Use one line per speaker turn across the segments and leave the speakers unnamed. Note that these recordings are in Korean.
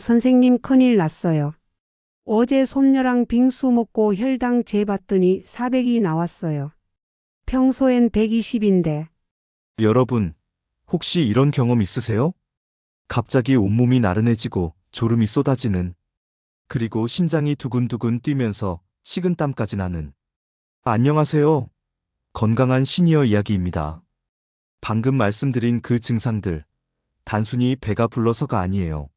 선생님 큰일 났어요. 어제 손녀랑 빙수 먹고 혈당 재봤더니 400이 나왔어요. 평소엔 120인데.
여러분, 혹시 이런 경험 있으세요? 갑자기 온몸이 나른해지고 졸음이 쏟아지는, 그리고 심장이 두근두근 뛰면서 식은땀까지 나는. 안녕하세요. 건강한 시니어 이야기입니다. 방금 말씀드린 그 증상들, 단순히 배가 불러서가 아니에요.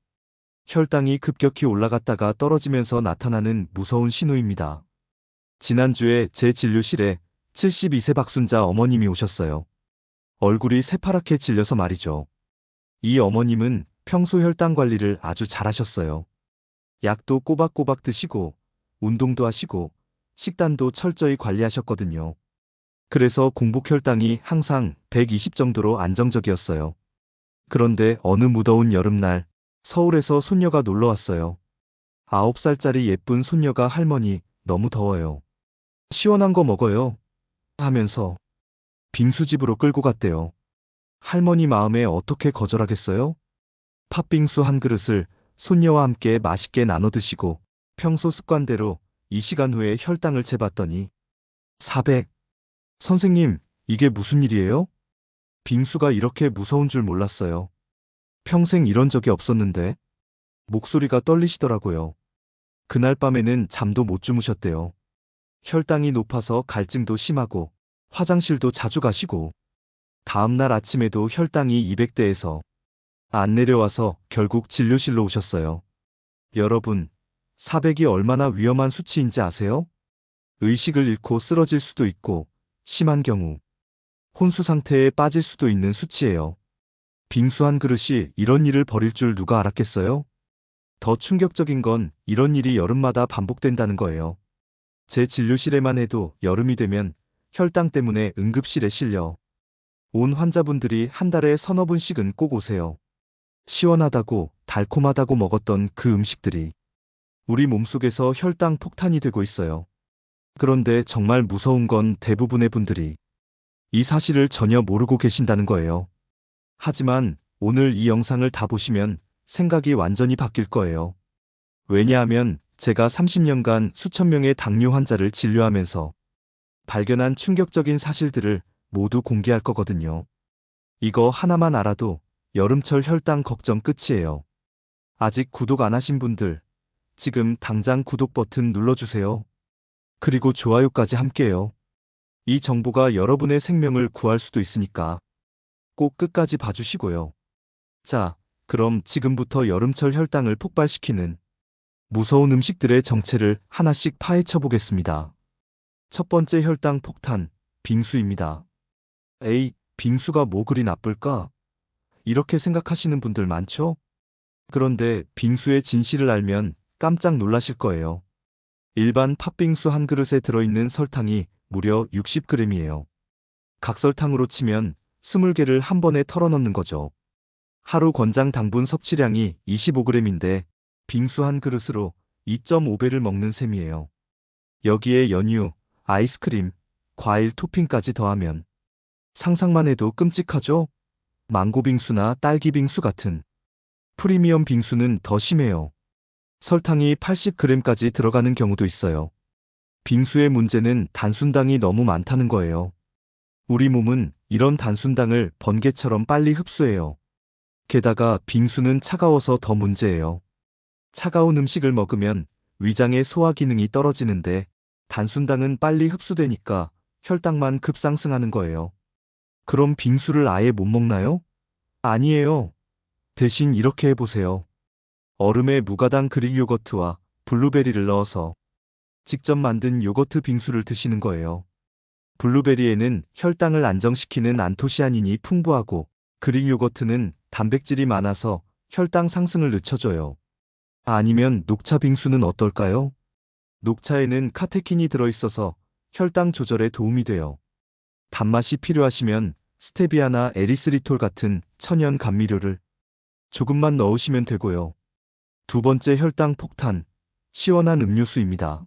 혈당이 급격히 올라갔다가 떨어지면서 나타나는 무서운 신호입니다. 지난주에 제 진료실에 72세 박순자 어머님이 오셨어요. 얼굴이 새파랗게 질려서 말이죠. 이 어머님은 평소 혈당 관리를 아주 잘하셨어요. 약도 꼬박꼬박 드시고, 운동도 하시고, 식단도 철저히 관리하셨거든요. 그래서 공복 혈당이 항상 120 정도로 안정적이었어요. 그런데 어느 무더운 여름날, 서울에서 손녀가 놀러 왔어요. 9살짜리 예쁜 손녀가 할머니, 너무 더워요. 시원한 거 먹어요. 하면서 빙수집으로 끌고 갔대요. 할머니 마음에 어떻게 거절하겠어요? 팥빙수 한 그릇을 손녀와 함께 맛있게 나눠 드시고 평소 습관대로 이 시간 후에 혈당을 재봤더니 400. 선생님, 이게 무슨 일이에요? 빙수가 이렇게 무서운 줄 몰랐어요. 평생 이런 적이 없었는데. 목소리가 떨리시더라고요. 그날 밤에는 잠도 못 주무셨대요. 혈당이 높아서 갈증도 심하고 화장실도 자주 가시고 다음날 아침에도 혈당이 200대에서 안 내려와서 결국 진료실로 오셨어요. 여러분, 400이 얼마나 위험한 수치인지 아세요? 의식을 잃고 쓰러질 수도 있고 심한 경우 혼수 상태에 빠질 수도 있는 수치예요. 빙수 한 그릇이 이런 일을 벌일 줄 누가 알았겠어요? 더 충격적인 건 이런 일이 여름마다 반복된다는 거예요. 제 진료실에만 해도 여름이 되면 혈당 때문에 응급실에 실려 온 환자분들이 한 달에 서너 분씩은 꼭 오세요. 시원하다고 달콤하다고 먹었던 그 음식들이 우리 몸속에서 혈당 폭탄이 되고 있어요. 그런데 정말 무서운 건 대부분의 분들이 이 사실을 전혀 모르고 계신다는 거예요. 하지만 오늘 이 영상을 다 보시면 생각이 완전히 바뀔 거예요. 왜냐하면 제가 30년간 수천 명의 당뇨 환자를 진료하면서 발견한 충격적인 사실들을 모두 공개할 거거든요. 이거 하나만 알아도 여름철 혈당 걱정 끝이에요. 아직 구독 안 하신 분들, 지금 당장 구독 버튼 눌러주세요. 그리고 좋아요까지 함께해요. 이 정보가 여러분의 생명을 구할 수도 있으니까 꼭 끝까지 봐주시고요. 자, 그럼 지금부터 여름철 혈당을 폭발시키는 무서운 음식들의 정체를 하나씩 파헤쳐 보겠습니다. 첫 번째 혈당 폭탄, 빙수입니다. 에이, 빙수가 뭐 그리 나쁠까? 이렇게 생각하시는 분들 많죠? 그런데 빙수의 진실을 알면 깜짝 놀라실 거예요. 일반 팥빙수 한 그릇에 들어있는 설탕이 무려 60g이에요. 각설탕으로 치면 20개를 한 번에 털어넣는 거죠. 하루 권장 당분 섭취량이 25g인데 빙수 한 그릇으로 2.5배를 먹는 셈이에요. 여기에 연유, 아이스크림, 과일 토핑까지 더하면 상상만 해도 끔찍하죠? 망고 빙수나 딸기 빙수 같은 프리미엄 빙수는 더 심해요. 설탕이 80g까지 들어가는 경우도 있어요. 빙수의 문제는 단순당이 너무 많다는 거예요. 우리 몸은 이런 단순당을 번개처럼 빨리 흡수해요. 게다가 빙수는 차가워서 더 문제예요. 차가운 음식을 먹으면 위장의 소화 기능이 떨어지는데 단순당은 빨리 흡수되니까 혈당만 급상승하는 거예요. 그럼 빙수를 아예 못 먹나요? 아니에요. 대신 이렇게 해보세요. 얼음에 무가당 그릭 요거트와 블루베리를 넣어서 직접 만든 요거트 빙수를 드시는 거예요. 블루베리에는 혈당을 안정시키는 안토시아닌이 풍부하고 그릭 요거트는 단백질이 많아서 혈당 상승을 늦춰줘요. 아니면 녹차 빙수는 어떨까요? 녹차에는 카테킨이 들어있어서 혈당 조절에 도움이 돼요. 단맛이 필요하시면 스테비아나 에리스리톨 같은 천연 감미료를 조금만 넣으시면 되고요. 두 번째 혈당 폭탄, 시원한 음료수입니다.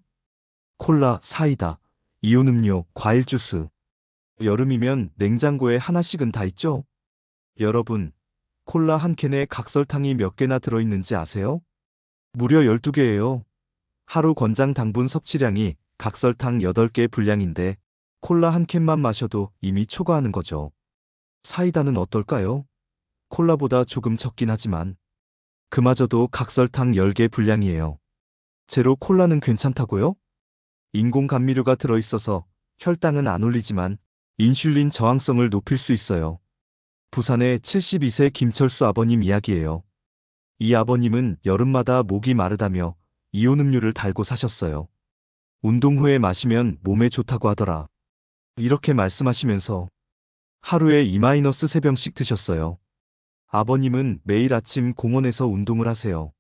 콜라, 사이다, 이온 음료, 과일 주스. 여름이면 냉장고에 하나씩은 다 있죠? 여러분, 콜라 한 캔에 각설탕이 몇 개나 들어있는지 아세요? 무려 12개예요. 하루 권장 당분 섭취량이 각설탕 8개 분량인데 콜라 한 캔만 마셔도 이미 초과하는 거죠. 사이다는 어떨까요? 콜라보다 조금 적긴 하지만 그마저도 각설탕 10개 분량이에요. 제로 콜라는 괜찮다고요? 인공 감미료가 들어있어서 혈당은 안 올리지만 인슐린 저항성을 높일 수 있어요. 부산의 72세 김철수 아버님 이야기예요. 이 아버님은 여름마다 목이 마르다며 이온 음료를 달고 사셨어요. 운동 후에 마시면 몸에 좋다고 하더라. 이렇게 말씀하시면서 하루에 2-3병씩 드셨어요. 아버님은 매일 아침 공원에서 운동을 하세요.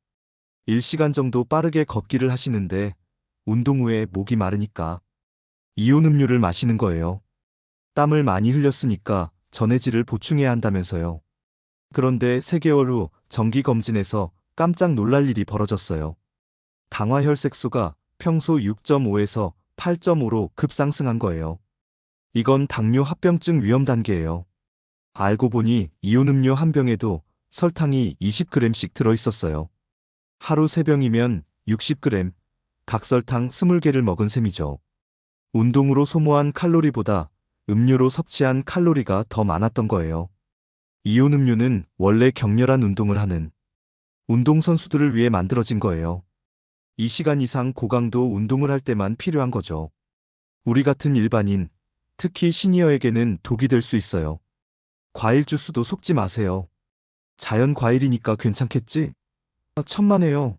1시간 정도 빠르게 걷기를 하시는데 운동 후에 목이 마르니까 이온 음료를 마시는 거예요. 땀을 많이 흘렸으니까 전해질을 보충해야 한다면서요. 그런데 3개월 후 정기검진에서 깜짝 놀랄 일이 벌어졌어요. 당화혈색소가 평소 6.5에서 8.5로 급상승한 거예요. 이건 당뇨 합병증 위험 단계예요. 알고 보니 이온 음료 한 병에도 설탕이 20g씩 들어있었어요. 하루 3병이면 60g, 각설탕 20개를 먹은 셈이죠. 운동으로 소모한 칼로리보다 음료로 섭취한 칼로리가 더 많았던 거예요. 이온 음료는 원래 격렬한 운동을 하는 운동선수들을 위해 만들어진 거예요. 2시간 이상 고강도 운동을 할 때만 필요한 거죠. 우리 같은 일반인, 특히 시니어에게는 독이 될 수 있어요. 과일 주스도 속지 마세요. 자연 과일이니까 괜찮겠지? 천만에요.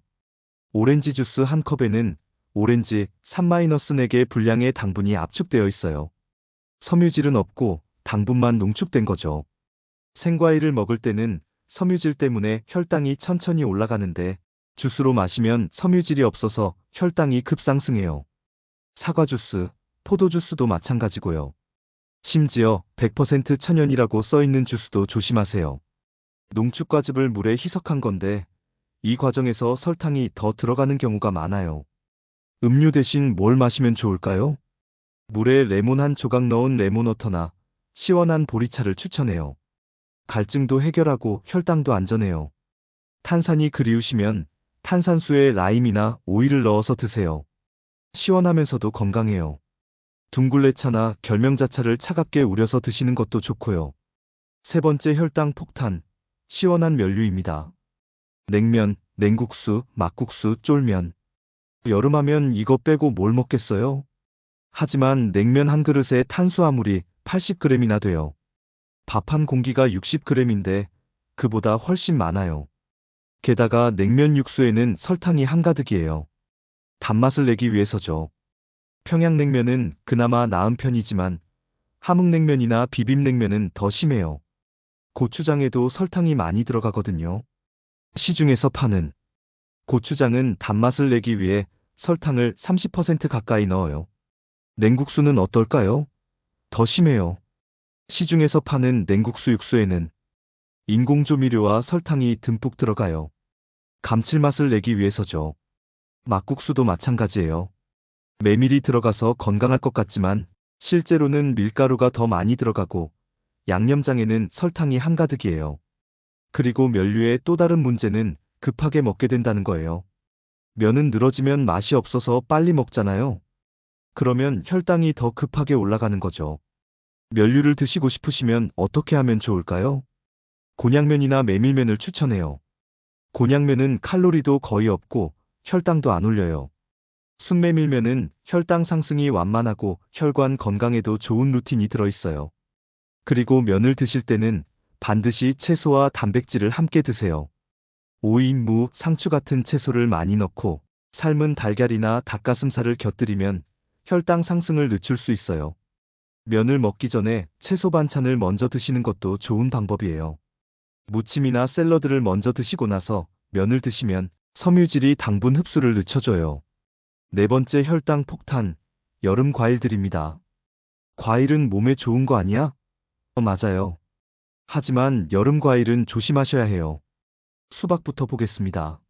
오렌지 주스 한 컵에는 오렌지 3-4개 분량의 당분이 압축되어 있어요. 섬유질은 없고 당분만 농축된 거죠. 생과일을 먹을 때는 섬유질 때문에 혈당이 천천히 올라가는데 주스로 마시면 섬유질이 없어서 혈당이 급상승해요. 사과 주스, 포도 주스도 마찬가지고요. 심지어 100% 천연이라고 써있는 주스도 조심하세요. 농축과즙을 물에 희석한 건데 이 과정에서 설탕이 더 들어가는 경우가 많아요. 음료 대신 뭘 마시면 좋을까요? 물에 레몬 한 조각 넣은 레몬워터나 시원한 보리차를 추천해요. 갈증도 해결하고 혈당도 안전해요. 탄산이 그리우시면 탄산수에 라임이나 오이를 넣어서 드세요. 시원하면서도 건강해요. 둥글레차나 결명자차를 차갑게 우려서 드시는 것도 좋고요. 3번째 혈당 폭탄, 시원한 면류입니다. 냉면, 냉국수, 막국수, 쫄면. 여름하면 이거 빼고 뭘 먹겠어요? 하지만 냉면 한 그릇에 탄수화물이 80g이나 돼요. 밥 한 공기가 60g인데 그보다 훨씬 많아요. 게다가 냉면 육수에는 설탕이 한가득이에요. 단맛을 내기 위해서죠. 평양냉면은 그나마 나은 편이지만 함흥냉면이나 비빔냉면은 더 심해요. 고추장에도 설탕이 많이 들어가거든요. 시중에서 파는 고추장은 단맛을 내기 위해 설탕을 30% 가까이 넣어요. 냉국수는 어떨까요? 더 심해요. 시중에서 파는 냉국수 육수에는 인공조미료와 설탕이 듬뿍 들어가요. 감칠맛을 내기 위해서죠. 막국수도 마찬가지예요. 메밀이 들어가서 건강할 것 같지만 실제로는 밀가루가 더 많이 들어가고 양념장에는 설탕이 한가득이에요. 그리고 면류의 또 다른 문제는 급하게 먹게 된다는 거예요. 면은 늘어지면 맛이 없어서 빨리 먹잖아요. 그러면 혈당이 더 급하게 올라가는 거죠. 면류를 드시고 싶으시면 어떻게 하면 좋을까요? 곤약면이나 메밀면을 추천해요. 곤약면은 칼로리도 거의 없고 혈당도 안 올려요. 순메밀면은 혈당 상승이 완만하고 혈관 건강에도 좋은 루틴이 들어있어요. 그리고 면을 드실 때는 반드시 채소와 단백질을 함께 드세요. 오이, 무, 상추 같은 채소를 많이 넣고 삶은 달걀이나 닭가슴살을 곁들이면 혈당 상승을 늦출 수 있어요. 면을 먹기 전에 채소 반찬을 먼저 드시는 것도 좋은 방법이에요. 무침이나 샐러드를 먼저 드시고 나서 면을 드시면 섬유질이 당분 흡수를 늦춰줘요. 4번째 혈당 폭탄, 여름 과일들입니다. 과일은 몸에 좋은 거 아니야? 맞아요. 하지만 여름 과일은 조심하셔야 해요. 수박부터 보겠습니다.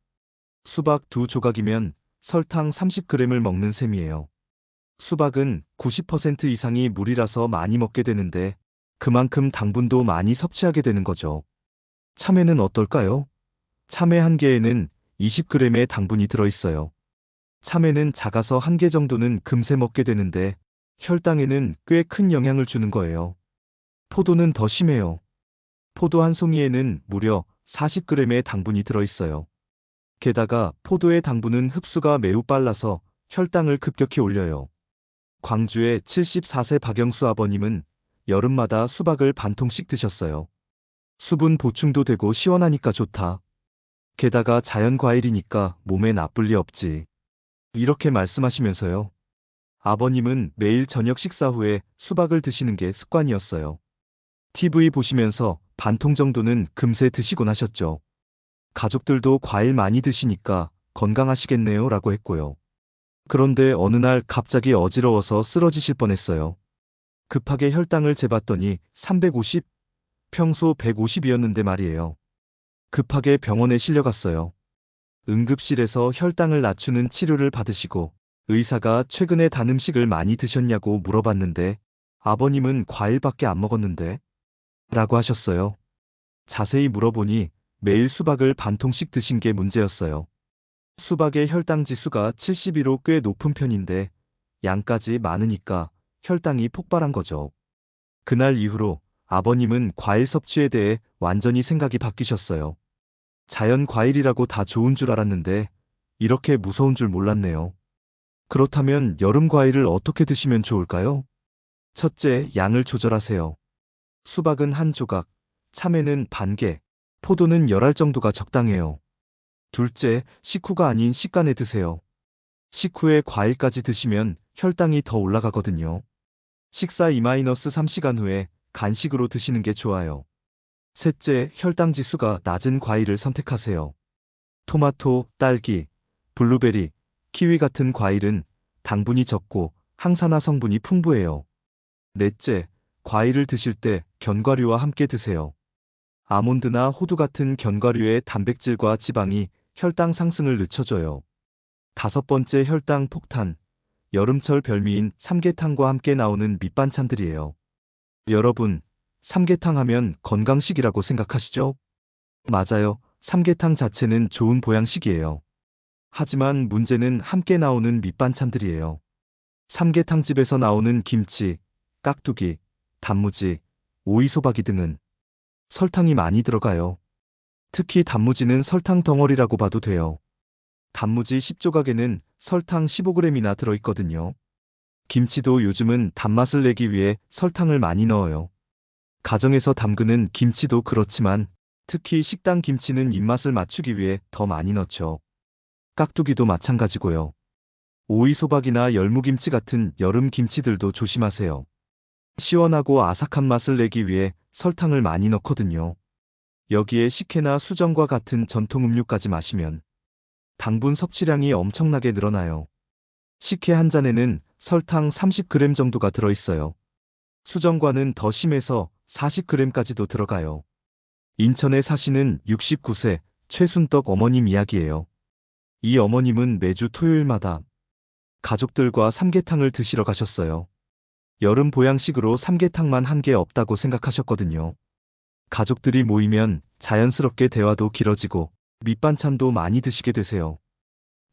수박 2조각이면 설탕 30g을 먹는 셈이에요. 수박은 90% 이상이 물이라서 많이 먹게 되는데 그만큼 당분도 많이 섭취하게 되는 거죠. 참외는 어떨까요? 참외 한 개에는 20g의 당분이 들어있어요. 참외는 작아서 한 개 정도는 금세 먹게 되는데 혈당에는 꽤 큰 영향을 주는 거예요. 포도는 더 심해요. 포도 한 송이에는 무려 40g의 당분이 들어있어요. 게다가 포도의 당분은 흡수가 매우 빨라서 혈당을 급격히 올려요. 광주의 74세 박영수 아버님은 여름마다 수박을 반 통씩 드셨어요. 수분 보충도 되고 시원하니까 좋다. 게다가 자연 과일이니까 몸에 나쁠 리 없지. 이렇게 말씀하시면서요. 아버님은 매일 저녁 식사 후에 수박을 드시는 게 습관이었어요. TV 보시면서 반 통 정도는 금세 드시곤 하셨죠. 가족들도 과일 많이 드시니까 건강하시겠네요 라고 했고요. 그런데 어느 날 갑자기 어지러워서 쓰러지실 뻔했어요. 급하게 혈당을 재봤더니 350, 평소 150이었는데 말이에요. 급하게 병원에 실려갔어요. 응급실에서 혈당을 낮추는 치료를 받으시고 의사가 최근에 단 음식을 많이 드셨냐고 물어봤는데 아버님은 과일밖에 안 먹었는데 라고 하셨어요. 자세히 물어보니 매일 수박을 반 통씩 드신 게 문제였어요. 수박의 혈당 지수가 72로 꽤 높은 편인데 양까지 많으니까 혈당이 폭발한 거죠. 그날 이후로 아버님은 과일 섭취에 대해 완전히 생각이 바뀌셨어요. 자연 과일이라고 다 좋은 줄 알았는데 이렇게 무서운 줄 몰랐네요. 그렇다면 여름 과일을 어떻게 드시면 좋을까요? 첫째, 양을 조절하세요. 수박은 한 조각, 참외는 반 개, 포도는 10알 정도가 적당해요. 둘째, 식후가 아닌 식간에 드세요. 식후에 과일까지 드시면 혈당이 더 올라가거든요. 식사 2-3시간 후에 간식으로 드시는 게 좋아요. 셋째, 혈당 지수가 낮은 과일을 선택하세요. 토마토, 딸기, 블루베리, 키위 같은 과일은 당분이 적고 항산화 성분이 풍부해요. 넷째, 과일을 드실 때 견과류와 함께 드세요. 아몬드나 호두 같은 견과류의 단백질과 지방이 혈당 상승을 늦춰줘요. 다섯 번째, 혈당 폭탄. 여름철 별미인 삼계탕과 함께 나오는 밑반찬들이에요. 여러분, 삼계탕 하면 건강식이라고 생각하시죠? 맞아요. 삼계탕 자체는 좋은 보양식이에요. 하지만 문제는 함께 나오는 밑반찬들이에요. 삼계탕집에서 나오는 김치, 깍두기, 단무지, 오이소박이 등은 설탕이 많이 들어가요. 특히 단무지는 설탕 덩어리라고 봐도 돼요. 단무지 10조각에는 설탕 15g이나 들어있거든요. 김치도 요즘은 단맛을 내기 위해 설탕을 많이 넣어요. 가정에서 담그는 김치도 그렇지만 특히 식당 김치는 입맛을 맞추기 위해 더 많이 넣죠. 깍두기도 마찬가지고요. 오이소박이나 열무김치 같은 여름 김치들도 조심하세요. 시원하고 아삭한 맛을 내기 위해 설탕을 많이 넣거든요. 여기에 식혜나 수정과 같은 전통 음료까지 마시면 당분 섭취량이 엄청나게 늘어나요. 식혜 한 잔에는 설탕 30g 정도가 들어있어요. 수정과는 더 심해서 40g까지도 들어가요. 인천에 사시는 69세 최순떡 어머님 이야기예요. 이 어머님은 매주 토요일마다 가족들과 삼계탕을 드시러 가셨어요. 여름 보양식으로 삼계탕만 한 게 없다고 생각하셨거든요. 가족들이 모이면 자연스럽게 대화도 길어지고 밑반찬도 많이 드시게 되세요.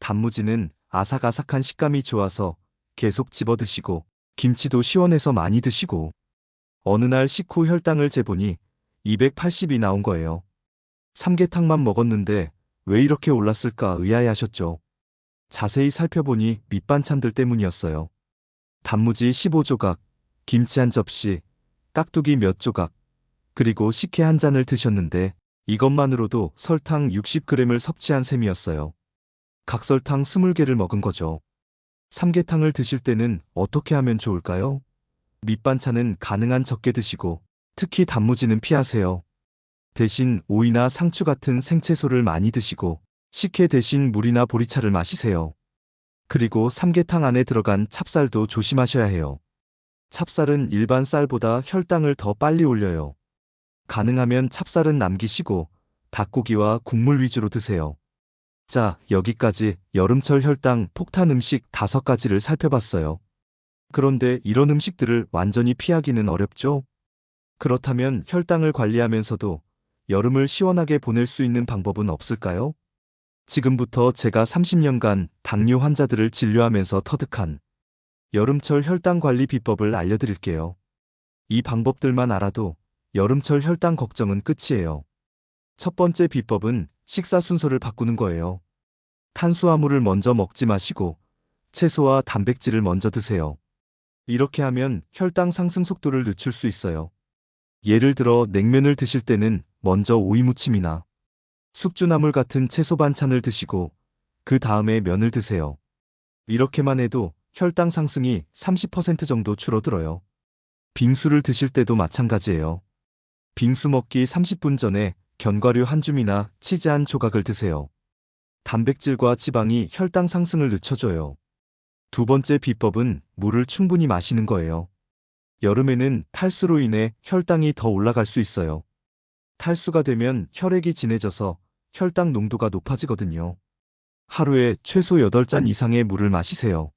단무지는 아삭아삭한 식감이 좋아서 계속 집어 드시고 김치도 시원해서 많이 드시고 어느 날 식후 혈당을 재보니 280이 나온 거예요. 삼계탕만 먹었는데 왜 이렇게 올랐을까 의아해하셨죠. 자세히 살펴보니 밑반찬들 때문이었어요. 단무지 15조각, 김치 한 접시, 깍두기 몇 조각, 그리고 식혜 한 잔을 드셨는데 이것만으로도 설탕 60g을 섭취한 셈이었어요. 각설탕 20개를 먹은 거죠. 삼계탕을 드실 때는 어떻게 하면 좋을까요? 밑반찬은 가능한 적게 드시고 특히 단무지는 피하세요. 대신 오이나 상추 같은 생채소를 많이 드시고 식혜 대신 물이나 보리차를 마시세요. 그리고 삼계탕 안에 들어간 찹쌀도 조심하셔야 해요. 찹쌀은 일반 쌀보다 혈당을 더 빨리 올려요. 가능하면 찹쌀은 남기시고 닭고기와 국물 위주로 드세요. 자, 여기까지 여름철 혈당 폭탄 음식 5가지를 살펴봤어요. 그런데 이런 음식들을 완전히 피하기는 어렵죠? 그렇다면 혈당을 관리하면서도 여름을 시원하게 보낼 수 있는 방법은 없을까요? 지금부터 제가 30년간 당뇨 환자들을 진료하면서 터득한 여름철 혈당 관리 비법을 알려드릴게요. 이 방법들만 알아도 여름철 혈당 걱정은 끝이에요. 첫 번째 비법은 식사 순서를 바꾸는 거예요. 탄수화물을 먼저 먹지 마시고 채소와 단백질을 먼저 드세요. 이렇게 하면 혈당 상승 속도를 늦출 수 있어요. 예를 들어 냉면을 드실 때는 먼저 오이무침이나 숙주나물 같은 채소 반찬을 드시고 그 다음에 면을 드세요. 이렇게만 해도 혈당 상승이 30% 정도 줄어들어요. 빙수를 드실 때도 마찬가지예요. 빙수 먹기 30분 전에 견과류 한 줌이나 치즈 한 조각을 드세요. 단백질과 지방이 혈당 상승을 늦춰줘요. 두 번째 비법은 물을 충분히 마시는 거예요. 여름에는 탈수로 인해 혈당이 더 올라갈 수 있어요. 탈수가 되면 혈액이 진해져서 혈당 농도가 높아지거든요. 하루에 최소 8잔 이상의 물을 마시세요.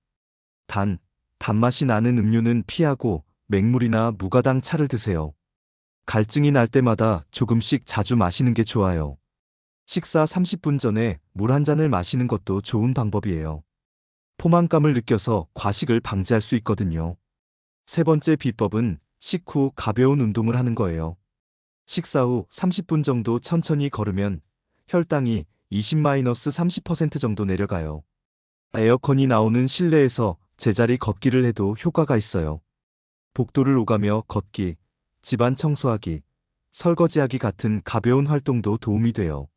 단맛이 나는 음료는 피하고 맹물이나 무가당 차를 드세요. 갈증이 날 때마다 조금씩 자주 마시는 게 좋아요. 식사 30분 전에 물 한 잔을 마시는 것도 좋은 방법이에요. 포만감을 느껴서 과식을 방지할 수 있거든요. 세 번째 비법은 식후 가벼운 운동을 하는 거예요. 식사 후 30분 정도 천천히 걸으면 혈당이 20-30% 정도 내려가요. 에어컨이 나오는 실내에서 제자리 걷기를 해도 효과가 있어요. 복도를 오가며 걷기, 집안 청소하기, 설거지하기 같은 가벼운 활동도 도움이 돼요.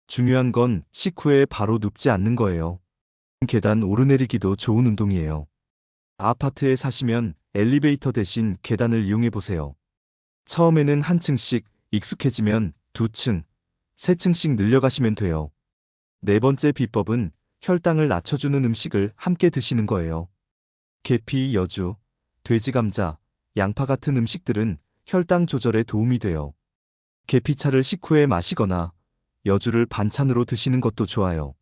중요한 건 식후에 바로 눕지 않는 거예요. 계단 오르내리기도 좋은 운동이에요. 아파트에 사시면 엘리베이터 대신 계단을 이용해 보세요. 처음에는 한 층씩, 익숙해지면 2층, 3층씩 늘려가시면 돼요. 네 번째 비법은 혈당을 낮춰주는 음식을 함께 드시는 거예요. 계피, 여주, 돼지 감자, 양파 같은 음식들은 혈당 조절에 도움이 돼요. 계피차를 식후에 마시거나 여주를 반찬으로 드시는 것도 좋아요.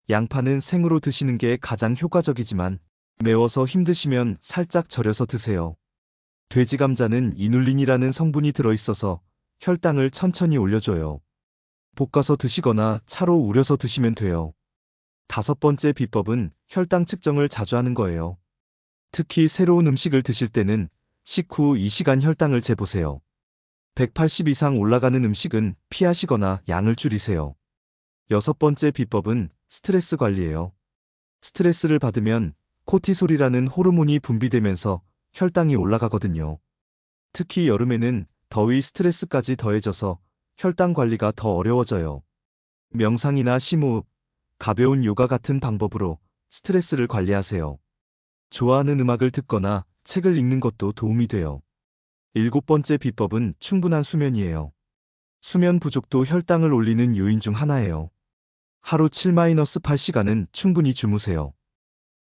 양파는 생으로 드시는 게 가장 효과적이지만 매워서 힘드시면 살짝 절여서 드세요. 돼지 감자는 이눌린이라는 성분이 들어있어서 혈당을 천천히 올려줘요. 볶아서 드시거나 차로 우려서 드시면 돼요. 다섯 번째 비법은 혈당 측정을 자주 하는 거예요. 특히 새로운 음식을 드실 때는 식후 2시간 혈당을 재보세요. 180 이상 올라가는 음식은 피하시거나 양을 줄이세요. 여섯 번째 비법은 스트레스 관리예요. 스트레스를 받으면 코티솔이라는 호르몬이 분비되면서 혈당이 올라가거든요. 특히 여름에는 더위 스트레스까지 더해져서 혈당 관리가 더 어려워져요. 명상이나 심호흡, 가벼운 요가 같은 방법으로 스트레스를 관리하세요. 좋아하는 음악을 듣거나 책을 읽는 것도 도움이 돼요. 일곱 번째 비법은 충분한 수면이에요. 수면 부족도 혈당을 올리는 요인 중 하나예요. 하루 7-8시간은 충분히 주무세요.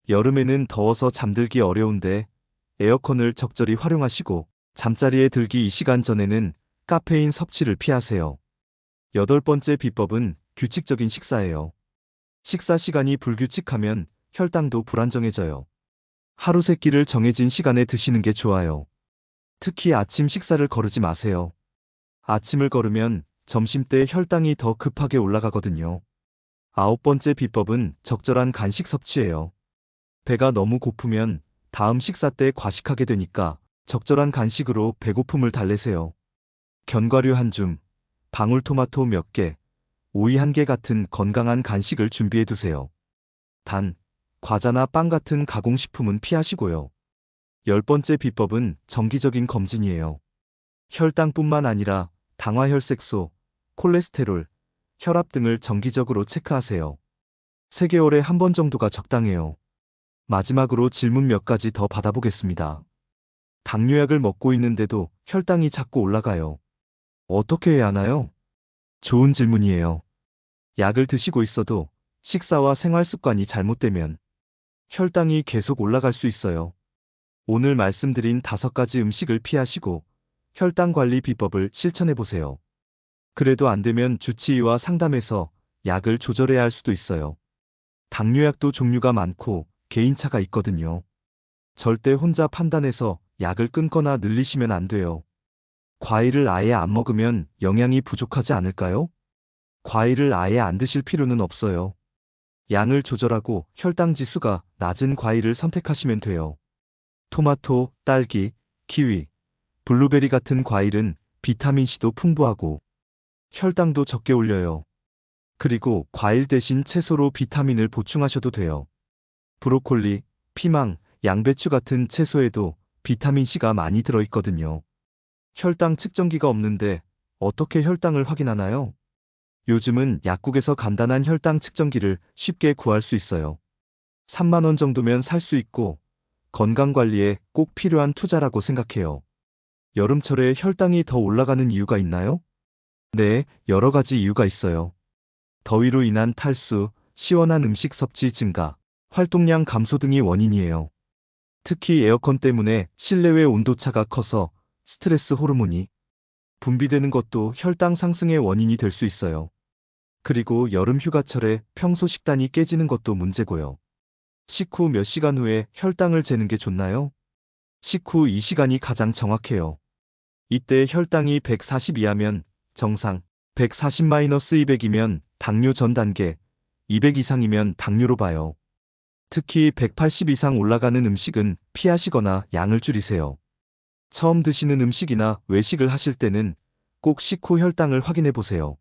여름에는 더워서 잠들기 어려운데 에어컨을 적절히 활용하시고 잠자리에 들기 2시간 전에는 카페인 섭취를 피하세요. 여덟 번째 비법은 규칙적인 식사예요. 식사 시간이 불규칙하면 혈당도 불안정해져요. 하루 세 끼를 정해진 시간에 드시는 게 좋아요. 특히 아침 식사를 거르지 마세요. 아침을 거르면 점심때 혈당이 더 급하게 올라가거든요. 아홉 번째 비법은 적절한 간식 섭취예요. 배가 너무 고프면 다음 식사 때 과식하게 되니까 적절한 간식으로 배고픔을 달래세요. 견과류 한 줌, 방울토마토 몇 개, 오이 한 개 같은 건강한 간식을 준비해 두세요. 과자나 빵 같은 가공식품은 피하시고요. 열 번째 비법은 정기적인 검진이에요. 혈당뿐만 아니라 당화혈색소, 콜레스테롤, 혈압 등을 정기적으로 체크하세요. 3개월에 한 번 정도가 적당해요. 마지막으로 질문 몇 가지 더 받아보겠습니다. 당뇨약을 먹고 있는데도 혈당이 자꾸 올라가요. 어떻게 해야 하나요? 좋은 질문이에요. 약을 드시고 있어도 식사와 생활 습관이 잘못되면 혈당이 계속 올라갈 수 있어요. 오늘 말씀드린 5가지 음식을 피하시고 혈당 관리 비법을 실천해 보세요. 그래도 안 되면 주치의와 상담해서 약을 조절해야 할 수도 있어요. 당뇨약도 종류가 많고 개인차가 있거든요. 절대 혼자 판단해서 약을 끊거나 늘리시면 안 돼요. 과일을 아예 안 먹으면 영양이 부족하지 않을까요? 과일을 아예 안 드실 필요는 없어요. 양을 조절하고 혈당 지수가 낮은 과일을 선택하시면 돼요. 토마토, 딸기, 키위, 블루베리 같은 과일은 비타민C도 풍부하고 혈당도 적게 올려요. 그리고 과일 대신 채소로 비타민을 보충하셔도 돼요. 브로콜리, 피망, 양배추 같은 채소에도 비타민C가 많이 들어있거든요. 혈당 측정기가 없는데 어떻게 혈당을 확인하나요? 요즘은 약국에서 간단한 혈당 측정기를 쉽게 구할 수 있어요. 3만 원 정도면 살 수 있고 건강관리에 꼭 필요한 투자라고 생각해요. 여름철에 혈당이 더 올라가는 이유가 있나요? 네, 여러 가지 이유가 있어요. 더위로 인한 탈수, 시원한 음식 섭취 증가, 활동량 감소 등이 원인이에요. 특히 에어컨 때문에 실내외 온도차가 커서 스트레스 호르몬이 분비되는 것도 혈당 상승의 원인이 될 수 있어요. 그리고 여름 휴가철에 평소 식단이 깨지는 것도 문제고요. 식후 몇 시간 후에 혈당을 재는 게 좋나요? 식후 2시간이 가장 정확해요. 이때 혈당이 140 이하면 정상, 140-200이면 당뇨 전 단계, 200 이상이면 당뇨로 봐요. 특히 180 이상 올라가는 음식은 피하시거나 양을 줄이세요. 처음 드시는 음식이나 외식을 하실 때는 꼭 식후 혈당을 확인해 보세요.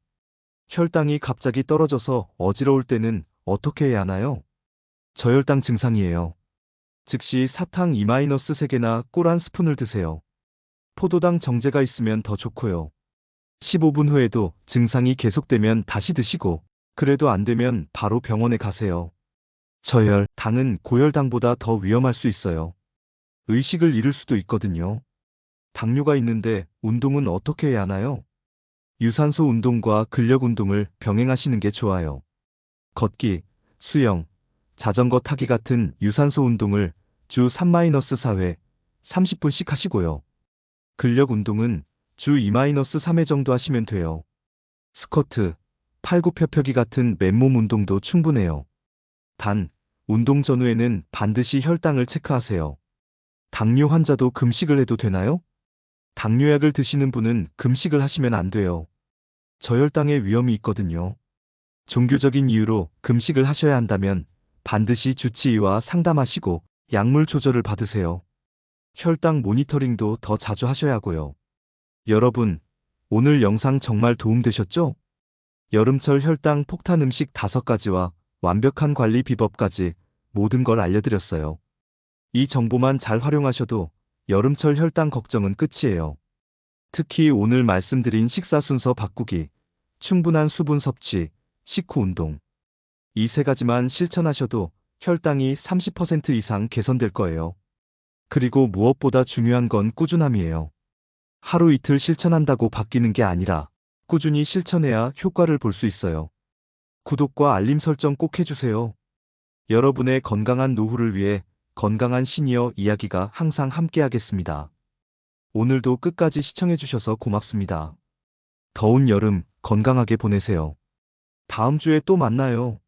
혈당이 갑자기 떨어져서 어지러울 때는 어떻게 해야 하나요? 저혈당 증상이에요. 즉시 사탕 2-3개나 꿀 한 스푼을 드세요. 포도당 정제가 있으면 더 좋고요. 15분 후에도 증상이 계속되면 다시 드시고, 그래도 안 되면 바로 병원에 가세요. 저혈, 당은 고혈당보다 더 위험할 수 있어요. 의식을 잃을 수도 있거든요. 당뇨가 있는데 운동은 어떻게 해야 하나요? 유산소 운동과 근력 운동을 병행하시는 게 좋아요. 걷기, 수영, 자전거 타기 같은 유산소 운동을 주 3-4회, 30분씩 하시고요. 근력 운동은 주 2-3회 정도 하시면 돼요. 스쿼트, 팔굽혀펴기 같은 맨몸 운동도 충분해요. 단, 운동 전후에는 반드시 혈당을 체크하세요. 당뇨 환자도 금식을 해도 되나요? 당뇨약을 드시는 분은 금식을 하시면 안 돼요. 저혈당의 위험이 있거든요. 종교적인 이유로 금식을 하셔야 한다면 반드시 주치의와 상담하시고 약물 조절을 받으세요. 혈당 모니터링도 더 자주 하셔야 하고요. 여러분, 오늘 영상 정말 도움되셨죠? 여름철 혈당 폭탄 음식 5가지와 완벽한 관리 비법까지 모든 걸 알려드렸어요. 이 정보만 잘 활용하셔도 여름철 혈당 걱정은 끝이에요. 특히 오늘 말씀드린 식사 순서 바꾸기, 충분한 수분 섭취, 식후 운동. 이 3가지만 실천하셔도 혈당이 30% 이상 개선될 거예요. 그리고 무엇보다 중요한 건 꾸준함이에요. 하루 이틀 실천한다고 바뀌는 게 아니라 꾸준히 실천해야 효과를 볼 수 있어요. 구독과 알림 설정 꼭 해주세요. 여러분의 건강한 노후를 위해 건강한 시니어 이야기가 항상 함께하겠습니다. 오늘도 끝까지 시청해주셔서 고맙습니다. 더운 여름 건강하게 보내세요. 다음 주에 또 만나요.